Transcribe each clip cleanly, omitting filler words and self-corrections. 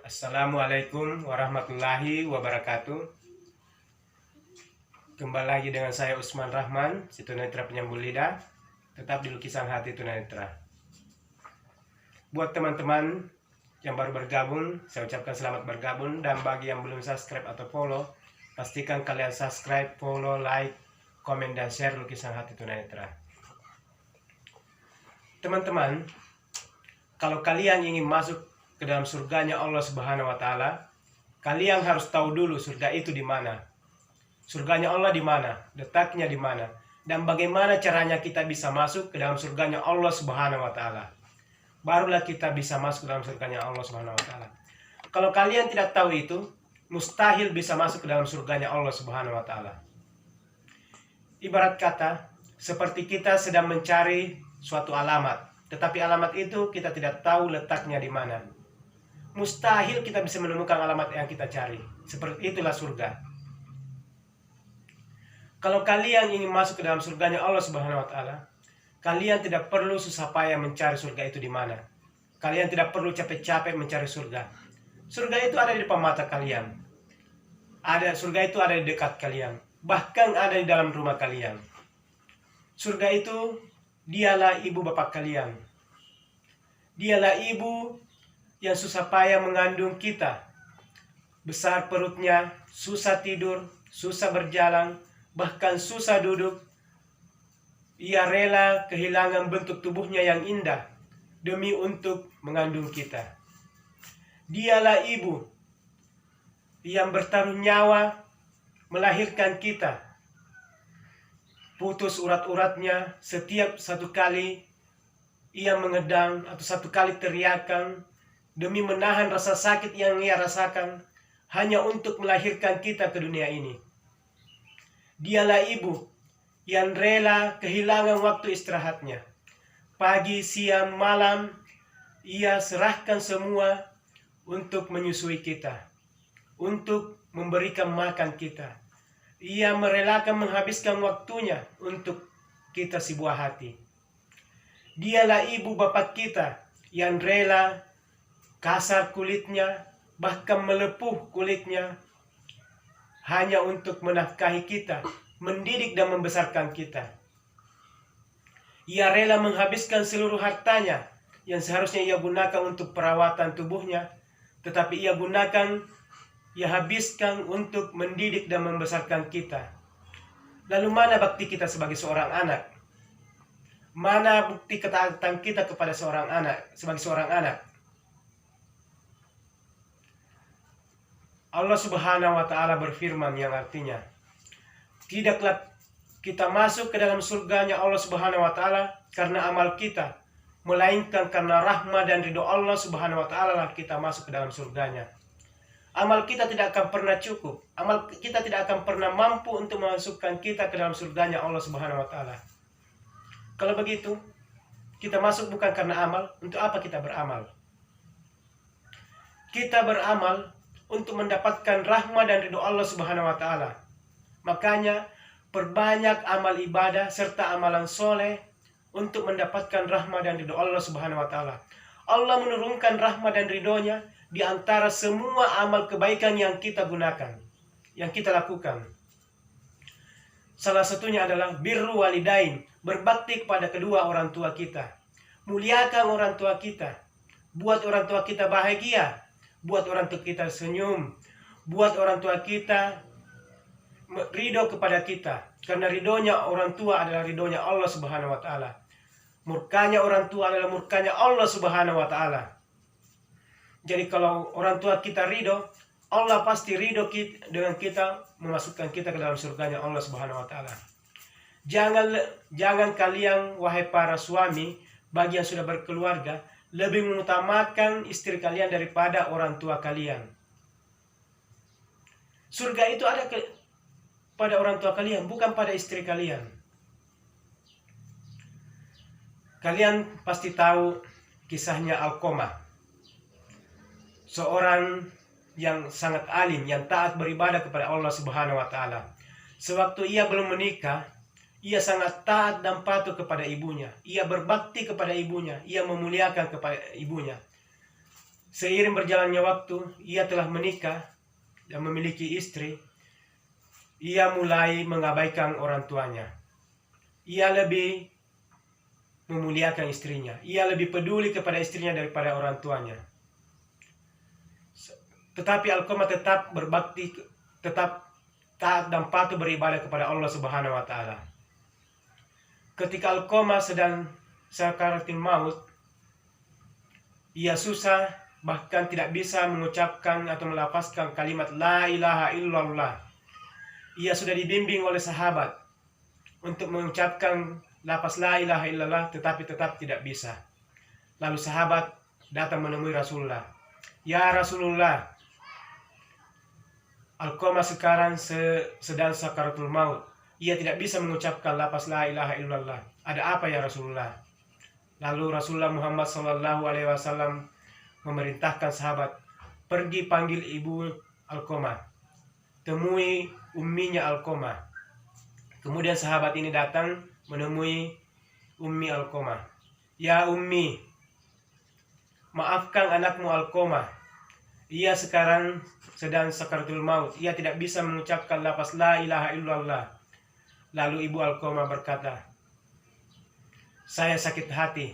Assalamualaikum warahmatullahi wabarakatuh. Kembali lagi dengan saya Usman Rahman, si tunanetra penyambung lidah, tetap di lukisan hati tunanetra. Buat teman-teman yang baru bergabung, saya ucapkan selamat bergabung, dan bagi yang belum subscribe atau follow, pastikan kalian subscribe, follow, like, komen, dan share lukisan hati tunanetra. Teman-teman, kalau kalian ingin masuk ke dalam surganya Allah Subhanahu wa taala, kalian harus tahu dulu surga itu di mana. Surganya Allah di mana? Letaknya di mana? Dan bagaimana caranya kita bisa masuk ke dalam surganya Allah Subhanahu wa taala. Barulah kita bisa masuk ke dalam surganya Allah Subhanahu wa taala. Kalau kalian tidak tahu itu, mustahil bisa masuk ke dalam surganya Allah Subhanahu wa taala. Ibarat kata, seperti kita sedang mencari suatu alamat, tetapi alamat itu kita tidak tahu letaknya di mana. Mustahil kita bisa menemukan alamat yang kita cari. Seperti itulah surga. Kalau kalian ingin masuk ke dalam surganya Allah Subhanahu wa taala, kalian tidak perlu susah payah mencari surga itu di mana. Kalian tidak perlu capek-capek mencari surga. Surga itu ada di depan mata kalian. Surga itu ada di dekat kalian. Bahkan ada di dalam rumah kalian. Surga itu dialah ibu bapak kalian. Dialah ibu yang susah payah mengandung kita. Besar perutnya, susah tidur, susah berjalan, bahkan susah duduk. Ia rela kehilangan bentuk tubuhnya yang indah demi untuk mengandung kita. Dialah ibu yang bertaruh nyawa melahirkan kita. Putus urat-uratnya setiap satu kali ia mengedang atau satu kali teriakan demi menahan rasa sakit yang ia rasakan hanya untuk melahirkan kita ke dunia ini. Dialah ibu yang rela kehilangan waktu istirahatnya. Pagi, siang, malam, ia serahkan semua untuk menyusui kita, untuk memberikan makan kita. Ia merelakan menghabiskan waktunya untuk kita si buah hati. Dialah ibu bapak kita yang rela kasar kulitnya, bahkan melepuh kulitnya, hanya untuk menafkahi kita, mendidik dan membesarkan kita. Ia rela menghabiskan seluruh hartanya yang seharusnya ia gunakan untuk perawatan tubuhnya, tetapi ia habiskan untuk mendidik dan membesarkan kita. Lalu mana bakti kita sebagai seorang anak? Mana bukti ketaatan kita kepada seorang anak, sebagai seorang anak? Allah Subhanahu wa taala berfirman yang artinya, tidaklah kita masuk ke dalam surganya Allah Subhanahu wa taala karena amal kita, melainkan karena rahmat dan ridho Allah Subhanahu wa taala lah kita masuk ke dalam surganya. Amal kita tidak akan pernah cukup. Amal kita tidak akan pernah mampu untuk memasukkan kita ke dalam surganya Allah Subhanahu wa taala. Kalau begitu, kita masuk bukan karena amal, untuk apa kita beramal? Kita beramal untuk mendapatkan rahmat dan ridho Allah Subhanahu wa taala. Makanya perbanyak amal ibadah serta amalan soleh untuk mendapatkan rahmat dan ridho Allah Subhanahu wa taala. Allah menurunkan rahmat dan ridhonya di antara semua amal kebaikan yang kita gunakan, yang kita lakukan. Salah satunya adalah birru walidain, berbakti kepada kedua orang tua kita. Muliakan orang tua kita, buat orang tua kita bahagia, buat orang tua kita senyum, buat orang tua kita ridho kepada kita. Karena ridhonya orang tua adalah ridhonya Allah Subhanahu wa taala. Murkanya orang tua adalah murkanya Allah Subhanahu wa taala. Jadi kalau orang tua kita ridho, Allah pasti ridho dengan kita, memasukkan kita ke dalam surganya Allah Subhanahu wa taala. Jangan kalian wahai para suami, bagi yang sudah berkeluarga, lebih mengutamakan istri kalian daripada orang tua kalian. Surga itu ada pada orang tua kalian, bukan pada istri kalian. Kalian pasti tahu kisahnya Alqamah, seorang yang sangat alim, yang taat beribadah kepada Allah Subhanahu wa taala. Sewaktu ia belum menikah, ia sangat taat dan patuh kepada ibunya. Ia berbakti kepada ibunya. Ia memuliakan kepada ibunya. Seiring berjalannya waktu, ia telah menikah dan memiliki istri. Ia mulai mengabaikan orang tuanya. Ia lebih memuliakan istrinya. Ia lebih peduli kepada istrinya daripada orang tuanya. Tetapi Alqamah tetap berbakti, tetap taat dan patuh beribadah kepada Allah Subhanahu wa taala. Ketika Alqamah sedang sakaratul maut, ia susah, bahkan tidak bisa mengucapkan atau melafazkan kalimat la ilaha illallah. Ia sudah dibimbing oleh sahabat untuk mengucapkan lafaz la ilaha illallah, tetapi tetap tidak bisa. Lalu sahabat datang menemui Rasulullah. Ya Rasulullah, Alqamah sekarang sedang sakaratul maut. Ia tidak bisa mengucapkan lafaz la ilaha illallah. Ada apa ya Rasulullah? Lalu Rasulullah Muhammad SAW memerintahkan sahabat, pergi panggil ibu Alqamah, temui umminya Alqamah. Kemudian sahabat ini datang menemui ummi Alqamah. Ya ummi, maafkan anakmu Alqamah. Ia sekarang sedang sakaratul maut. Ia tidak bisa mengucapkan lafaz la ilaha illallah. Lalu ibu Alqamah berkata, saya sakit hati.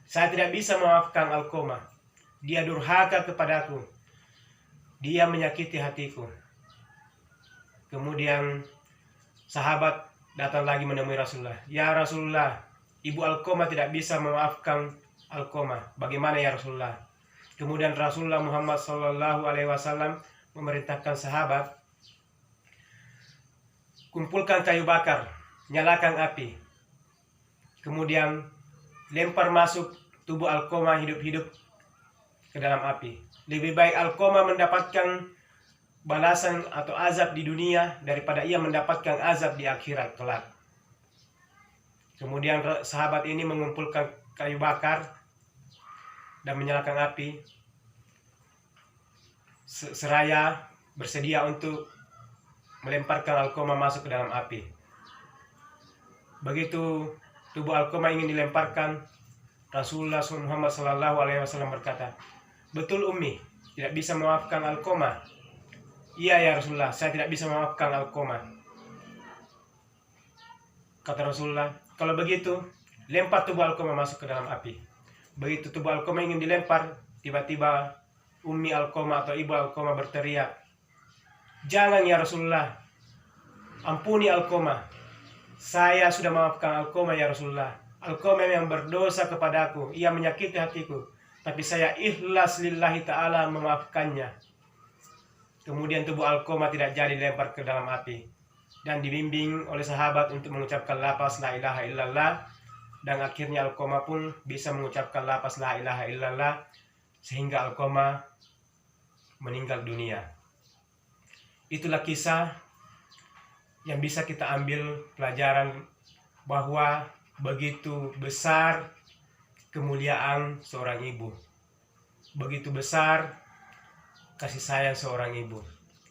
Saya tidak bisa memaafkan Alqamah. Dia durhaka kepadaku. Dia menyakiti hatiku. Kemudian sahabat datang lagi menemui Rasulullah. Ya Rasulullah, ibu Alqamah tidak bisa memaafkan Alqamah. Bagaimana ya Rasulullah? Kemudian Rasulullah Muhammad SAW memerintahkan sahabat, kumpulkan kayu bakar, nyalakan api. Kemudian lempar masuk tubuh Alqamah hidup-hidup ke dalam api. Lebih baik Alqamah mendapatkan balasan atau azab di dunia daripada ia mendapatkan azab di akhirat kelak. Kemudian sahabat ini mengumpulkan kayu bakar dan menyalakan api, seraya bersedia untuk melemparkan Alqamah masuk ke dalam api. Begitu tubuh Alqamah ingin dilemparkan, Rasulullah Muhammad SAW berkata, betul Ummi, tidak bisa memaafkan Alqamah. Iya ya Rasulullah, saya tidak bisa memaafkan Alqamah. Kata Rasulullah, kalau begitu lempar tubuh Alqamah masuk ke dalam api. Begitu tubuh Alqamah ingin dilempar, tiba-tiba Ummi Alqamah atau ibu Alqamah berteriak, jangan ya Rasulullah, ampuni Alqamah. Saya sudah memaafkan Alqamah ya Rasulullah. Alqamah yang berdosa kepadaku, ia menyakiti hatiku, tapi saya ikhlas lillahi ta'ala memaafkannya. Kemudian tubuh Alqamah tidak jadi dilempar ke dalam api, dan dibimbing oleh sahabat untuk mengucapkan lafaz la ilaha illallah. Dan akhirnya Alqamah pun bisa mengucapkan lafaz la ilaha illallah, sehingga Alqamah meninggal dunia. Itulah kisah yang bisa kita ambil pelajaran bahwa begitu besar kemuliaan seorang ibu. Begitu besar kasih sayang seorang ibu.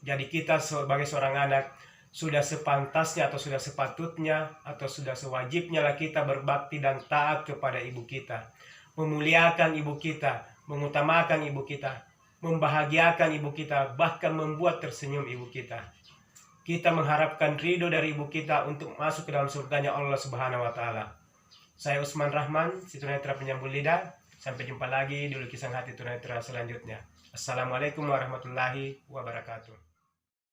Jadi kita sebagai seorang anak sudah sepantasnya atau sudah sepatutnya atau sudah sewajibnya lah kita berbakti dan taat kepada ibu kita, memuliakan ibu kita, mengutamakan ibu kita, membahagiakan ibu kita, bahkan membuat tersenyum ibu kita. Kita mengharapkan ridho dari ibu kita untuk masuk ke dalam surganya Allah Subhanahu wa taala. Saya Usman Rahman, si tunanetra penyambung lidah. Sampai jumpa lagi di lukisan hati tunanetra selanjutnya. Assalamualaikum warahmatullahi wabarakatuh.